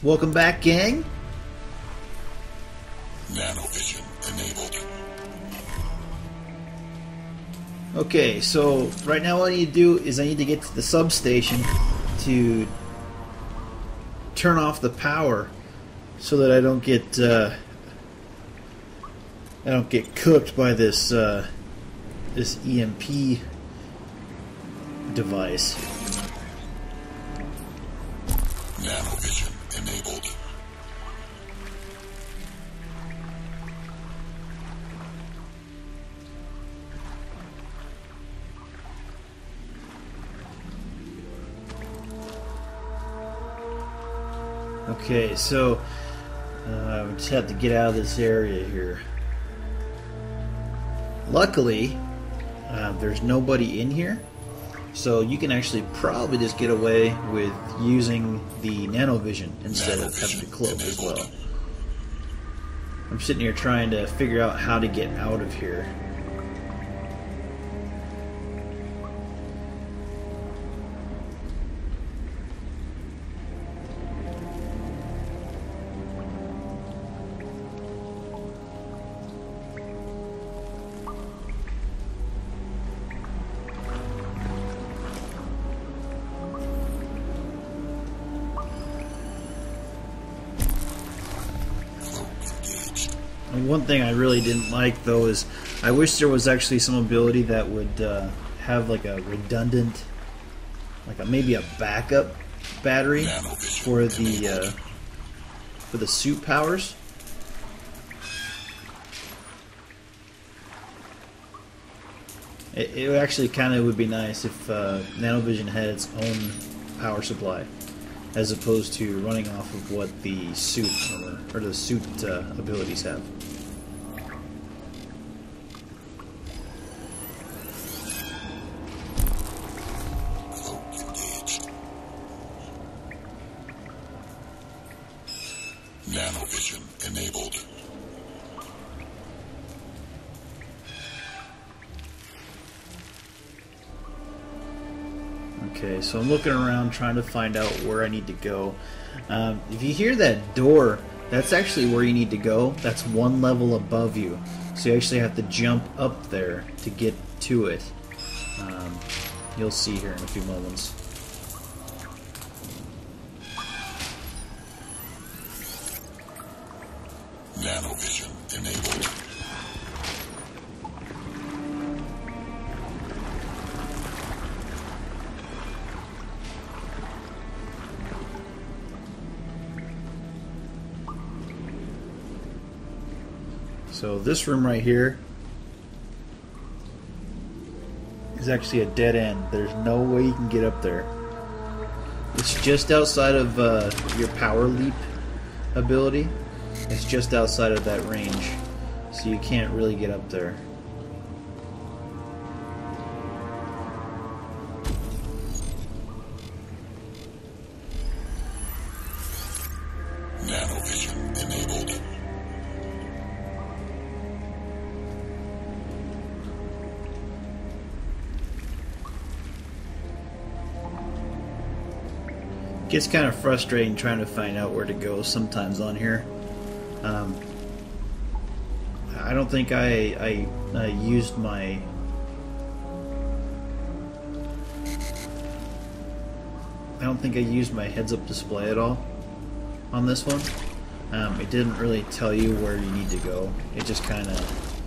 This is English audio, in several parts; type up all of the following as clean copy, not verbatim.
Welcome back, gang. Nanovision enabled. Okay, so right now what I need to do is I need to get to the substation to turn off the power so that I don't get cooked by this this EMP device. Nanovision enabled. Okay, so I just have to get out of this area here. Luckily, there's nobody in here, so you can actually probably just get away with using the nanovision instead of having to cloak as well. I'm sitting here trying to figure out how to get out of here. One thing I really didn't like though is I wish there was actually some ability that would have like a redundant, maybe a backup battery for the suit powers. It actually kind of would be nice if Nanovision had its own power supply, as opposed to running off of what the suit or the suit abilities have. Nanovision enabled. Okay, so I'm looking around trying to find out where I need to go. If you hear that door, that's actually where you need to go. That's one level above you. So you actually have to jump up there to get to it. You'll see here in a few moments. Nanovision enabled. So this room right here is actually a dead end. There's no way you can get up there. It's just outside of your power leap ability. It's just outside of that range, so you can't really get up there. Nanovision enabled. Gets kind of frustrating trying to find out where to go sometimes on here. I don't think I used my heads-up display at all on this one. It didn't really tell you where you need to go. It just kind of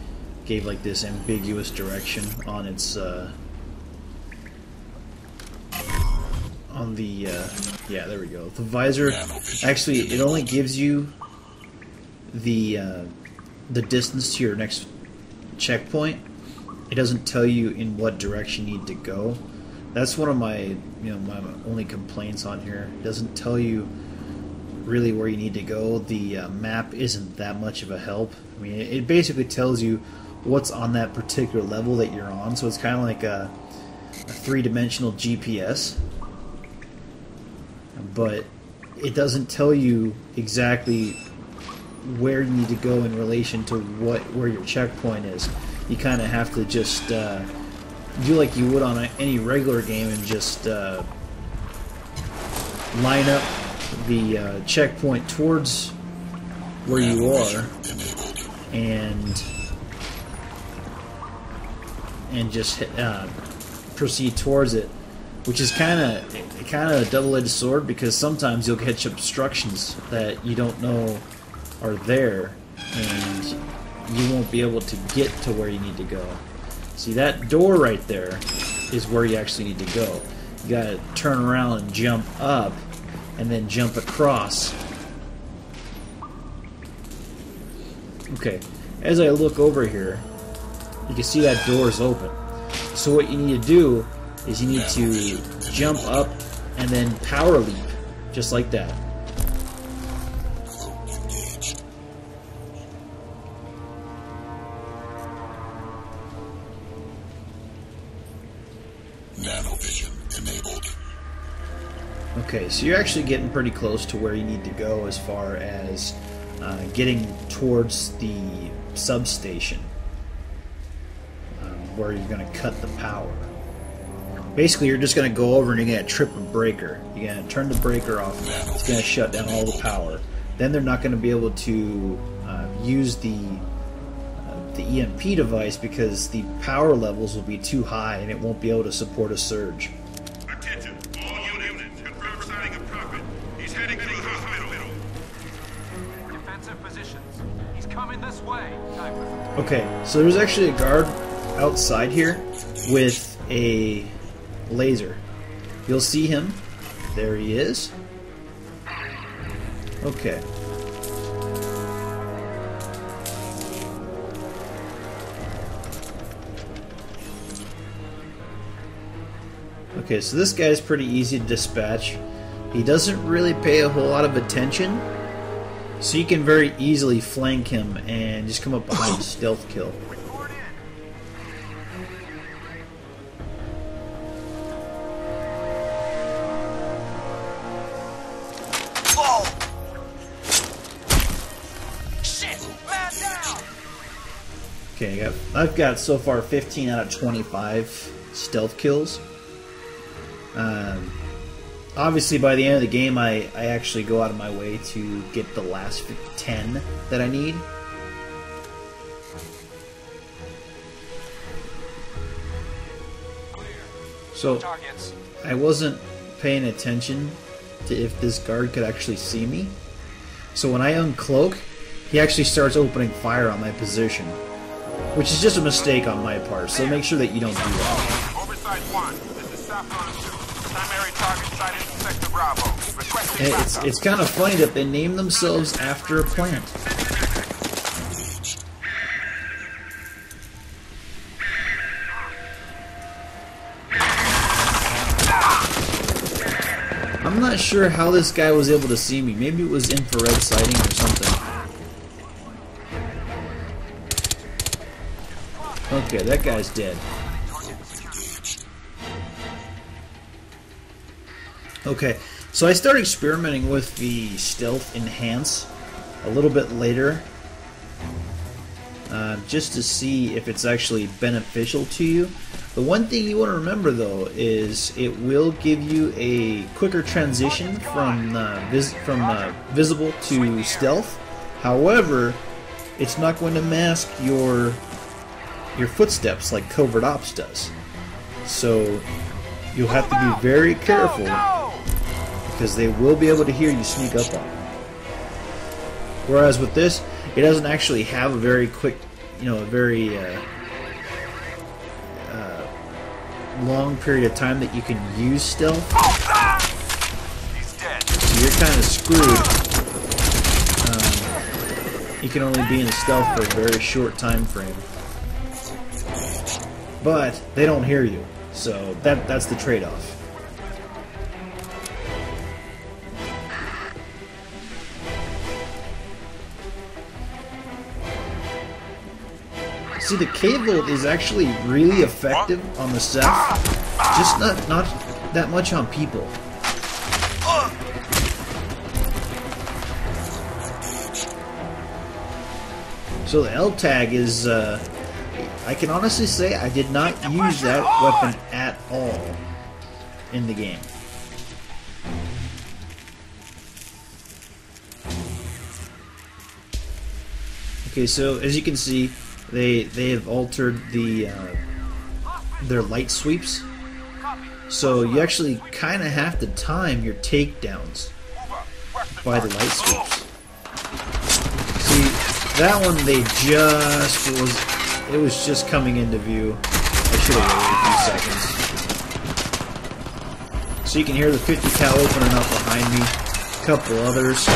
gave like this ambiguous direction on its on the yeah, there we go. The visor, actually, it only gives you the distance to your next checkpoint. It doesn't tell you in what direction you need to go. That's one of my my only complaints on here. It doesn't tell you really where you need to go. The map isn't that much of a help. I mean, it basically tells you what's on that particular level that you're on, so it's kind of like a three-dimensional GPS. But it doesn't tell you exactly where you need to go in relation to where your checkpoint is. You kind of have to just do like you would on any regular game and just line up the checkpoint towards where you are, and just proceed towards it, which is kind of a double-edged sword, because sometimes you'll catch obstructions that you don't know are there, and you won't be able to get to where you need to go. See, that door right there is where you actually need to go. You gotta turn around and jump up, and then jump across. Okay, as I look over here, you can see that door is open. So what you need to do is you need to jump up and then power leap, just like that. Nanovision enabled. Okay, so you're actually getting pretty close to where you need to go as far as getting towards the substation, where you're going to cut the power. Basically, you're just going to go over and you're going to trip a breaker. You're going to turn the breaker off. It's going to shut down all the power. Then they're not going to be able to use the EMP device, because the power levels will be too high and it won't be able to support a surge. Attention, all units, confirm sighting of Prophet. He's heading to the hospital. Defensive positions. He's coming this way. Okay, so there's actually a guard outside here with a laser. You'll see him. There he is. Okay. Okay, so this guy's pretty easy to dispatch. He doesn't really pay a whole lot of attention, so you can very easily flank him and just come up behind a stealth kill. Okay, I've got so far 15 out of 25 stealth kills. Obviously, by the end of the game, I actually go out of my way to get the last 10 that I need. So, I wasn't paying attention to if this guard could actually see me. So when I uncloak, he actually starts opening fire on my position, which is just a mistake on my part, so make sure that you don't do that. Oversight 1, this is Saffron 2. Primary target sighted in Sector Bravo. Requesting backup. It's kind of funny that they name themselves after a plant. I'm not sure how this guy was able to see me. Maybe it was infrared sighting or something. Okay, that guy's dead. Okay, so I started experimenting with the Stealth Enhance a little bit later, just to see if it's actually beneficial to you. The one thing you want to remember, though, is it will give you a quicker transition from visible to stealth. However, it's not going to mask your footsteps like Covert Ops does. So you'll have to be very careful, because they will be able to hear you sneak up on them. Whereas with this, it doesn't actually have a very quick, a very long period of time that you can use stealth. So you're kind of screwed. You can only be in stealth for a very short time frame. But they don't hear you, so that's the trade-off. See, the K-Volt is actually really effective on the Ceph, just not that much on people. So the L-Tag is, I can honestly say I did not use that weapon at all in the game. Okay, so as you can see, they have altered the their light sweeps. So you actually kind of have to time your takedowns by the light sweeps. See, that one they it was just coming into view. I should have waited a few seconds. So you can hear the 50 cal opening up behind me. A couple others.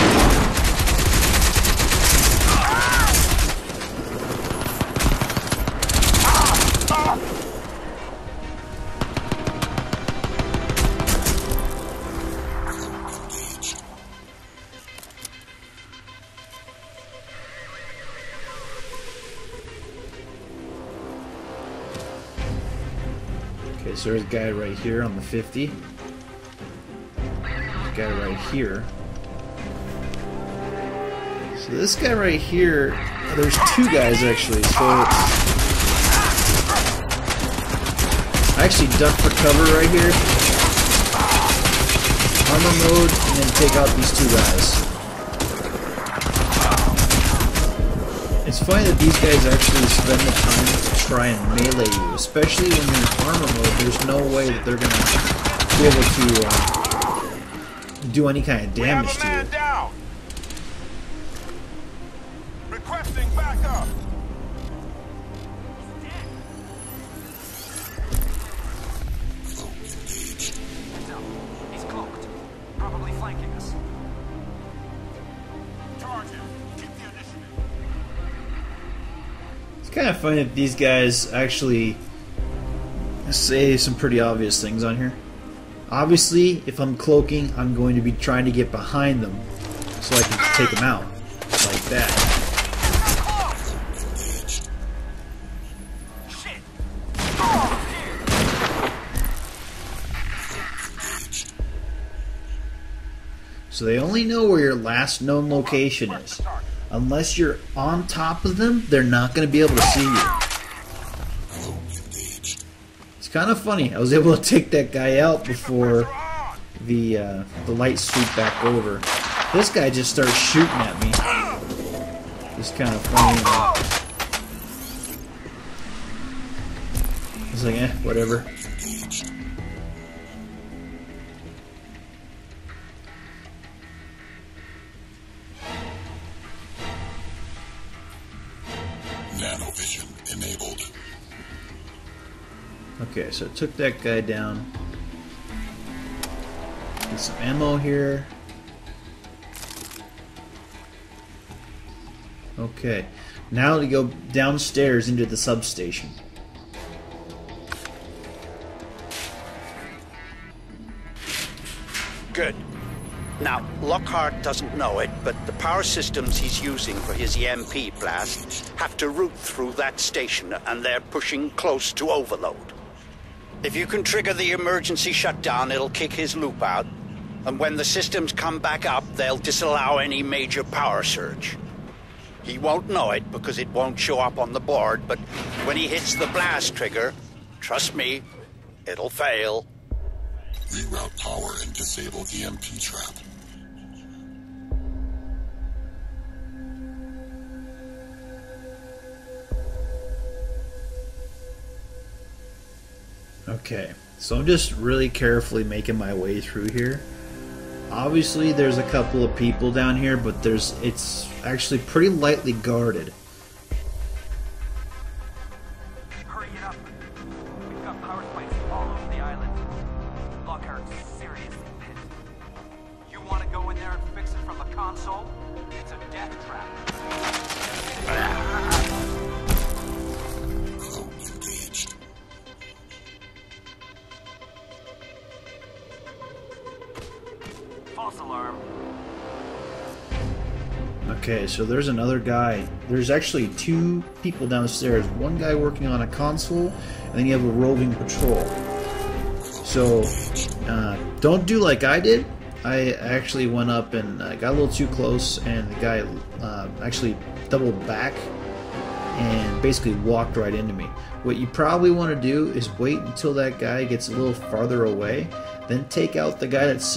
Okay, so there's a guy right here on the 50. There's a guy right here. So this guy right here, there's two guys actually, so I actually duck for cover right here. Armor mode, and then take out these two guys. It's funny that these guys actually spend the time to try and melee you, especially when you're in armor mode. There's no way that they're gonna be able to do any kind of damage to you. Down. Requesting backup. No, he's cloaked. Probably flanking us. Charge him. Keep the initiative. It's kind of funny that these guys actually say some pretty obvious things on here. Obviously, if I'm cloaking, I'm going to be trying to get behind them so I can take them out. Like that. Shit! So they only know where your last known location is. Unless you're on top of them, they're not going to be able to see you. It's kind of funny. I was able to take that guy out before the light swooped back over. This guy just starts shooting at me. It's kind of funny. I was like, whatever. Nanovision enabled. Okay, so I took that guy down. Get some ammo here. Okay, now to go downstairs into the substation. Good. Now, Lockhart doesn't know it, but the power systems he's using for his EMP blast have to route through that station, and they're pushing close to overload. If you can trigger the emergency shutdown, it'll kick his loop out, and when the systems come back up, they'll disallow any major power surge. He won't know it because it won't show up on the board, but when he hits the blast trigger, trust me, it'll fail. Reroute power and disable EMP trap. Okay, so I'm just really carefully making my way through here. Obviously there's a couple of people down here, but it's actually pretty lightly guarded. Hurry it up. We've got power spikes all over the island. Lockhart's seriously pissed. You want to go in there and fix it from the console? It's a death trap. Cloak engaged. False alarm. Okay, so there's another guy. There's actually two people downstairs. One guy working on a console, and then you have a roving patrol. So, don't do like I did. I actually went up and got a little too close, and the guy actually doubled back and basically walked right into me. What you probably want to do is wait until that guy gets a little farther away, then take out the guy that's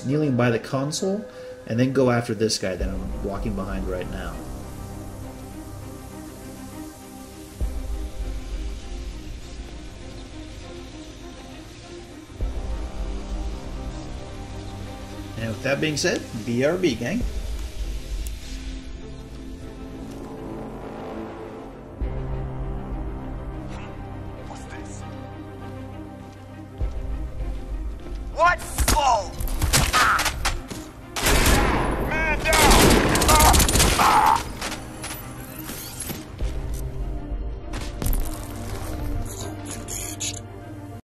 kneeling by the console, and then go after this guy that I'm walking behind right now. And with that being said, BRB, gang.